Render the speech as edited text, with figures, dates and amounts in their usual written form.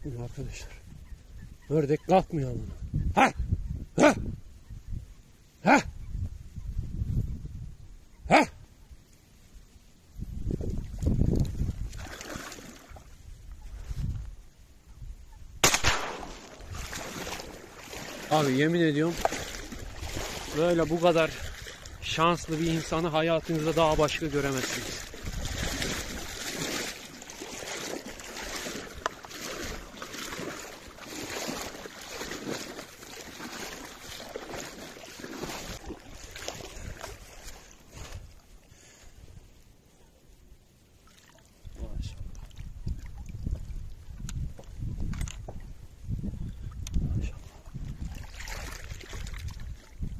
kalkmıyor arkadaşlar. Ördek kalkmıyor ama. Ha! Ha! Ha! Ha! Abi yemin ediyorum böyle bu kadar şanslı bir insanı hayatınızda daha başka göremezsiniz.